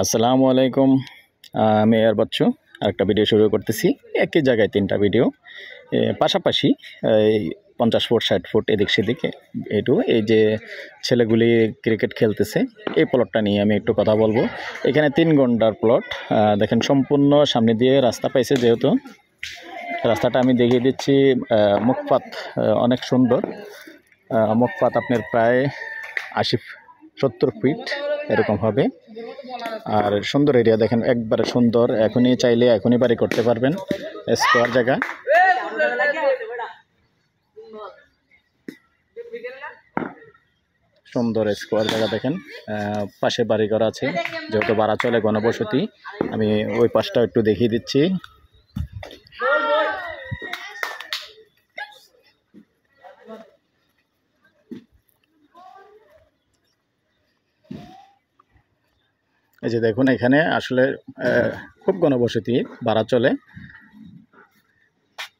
আসসালামু আলাইকুম। আমি এর বাচ্চু আরেকটা ভিডিও শুরু করতেছি। একই জায়গায় তিনটা ভিডিও পাশাপাশি, এই 50 ফুট 60 ফুট এদিক সেদিক এই যে ছেলেগুলি ক্রিকেট খেলতেছে, এই প্লটটা নিয়ে আমি একটু কথা বলবো। এখানে 3 ঘন্টার প্লট। দেখেন সম্পূর্ণ সামনে দিয়ে রাস্তা পাইছে, যেহেতু রাস্তাটা আমি দেখিয়ে দিচ্ছি। মুখপাত অনেক সুন্দর। মুখপাত আপনার প্রায় 80-70 ফিট এরকম হবে। আর সুন্দর এরিয়া দেখেন, একবারে সুন্দর। এখনই চাইলে এখনই বাড়ি করতে পারবেন। স্কোয়ার জায়গা, সুন্দর স্কোয়ার জায়গা দেখেন। পাশে বাড়ি ঘর আছে, যেহেতু ভাড়া চলে গণবসতি। আমি ওই পাশটা একটু দেখিয়ে দিচ্ছি। এই যে দেখুন, এখানে আসলে খুব গণবসতি, ভাড়া চলে।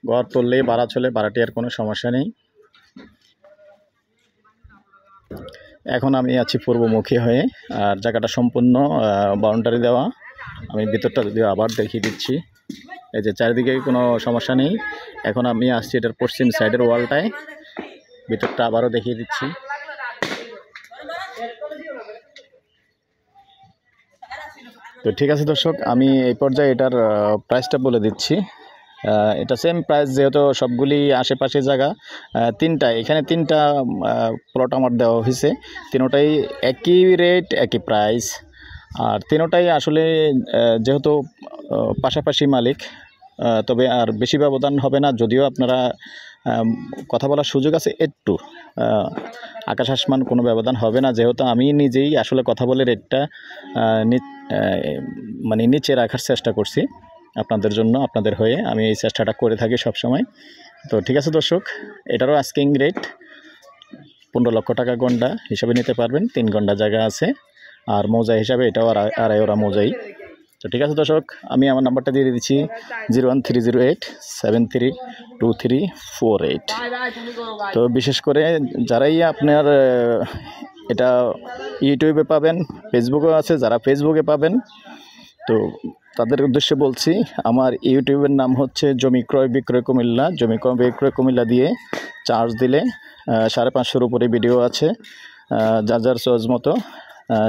ঘর তুললেই ভাড়া চলে, ভাড়াটি আর কোনো সমস্যা নেই। এখন আমি আছি পূর্বমুখী হয়ে, আর জায়গাটা সম্পূর্ণ বাউন্ডারি দেওয়া। আমি ভিতরটা যদিও আবার দেখিয়ে দিচ্ছি। এই যে চারিদিকে কোনো সমস্যা নেই। এখন আমি আসছি এটার পশ্চিম সাইডের ওয়ালটায়, ভিতরটা আবারও দেখিয়ে দিচ্ছি। তো ঠিক আছে দর্শক, আমি এই পর্যায়ে এটার প্রাইসটা বলে দিচ্ছি। এটা সেম প্রাইস, যেহেতু সবগুলি আশেপাশে জায়গা। এখানে তিনটা প্লট আমার দেওয়া হয়েছে। তিনোটাই একই রেট, একই প্রাইস। আর তিনোটাই আসলে যেহেতু পাশাপাশি মালিক, তবে আর বেশি ব্যবধান হবে না। যদিও আপনারা কথা বলার সুযোগ আছে একটু, আকাশ আসমান কোনো ব্যবধান হবে না। যেহেতু আমি নিজেই আসলে কথা বলে রেটটা মানে নিচে রাখার চেষ্টা করছি আপনাদের জন্য, আপনাদের হয়ে আমি এই চেষ্টাটা করে থাকি সব সময়। তো ঠিক আছে দর্শক, এটারও আস্কিং রেট 15 লক্ষ টাকা গন্ডা হিসাবে নিতে পারবেন। 3 ঘন্টা জায়গা আছে, আর মৌজা হিসাবে এটাও আড়াই ওরা মৌজাই। তো ঠিক আছে দর্শক, আমি আমার নাম্বারটা দিয়ে দিচ্ছি 01308732348। তো বিশেষ করে যারাই আপনার এটা ইউটিউবে পাবেন, ফেসবুকেও আছে, যারা ফেসবুকে পাবেন, তো তাদের উদ্দেশ্যে বলছি, আমার ইউটিউবের নাম হচ্ছে জমি ক্রয় বিক্রয় কুমিল্লা। জমি ক্রয় বিক্রয় কুমিল্লা দিয়ে চার্জ দিলে 550-এর উপরে ভিডিও আছে। যার যার চয়েস মতো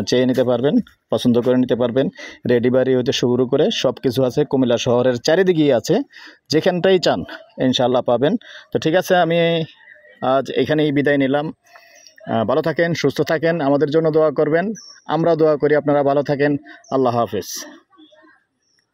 চেয়ে নিতে পারবেন, পছন্দ করে নিতে পারবেন। রেডি বাড়ি হতে শুরু করে সব কিছু আছে, কুমিল্লা শহরের চারিদিকেই আছে। যেখানটাই চান ইনশাআল্লাহ পাবেন। তো ঠিক আছে, আমি আজ এখানেই বিদায় নিলাম। ভালো থাকেন, সুস্থ থাকেন, আমাদের জন্য দোয়া করবেন। আমরা দোয়া করি আপনারা ভালো থাকেন। আল্লাহ হাফেজ।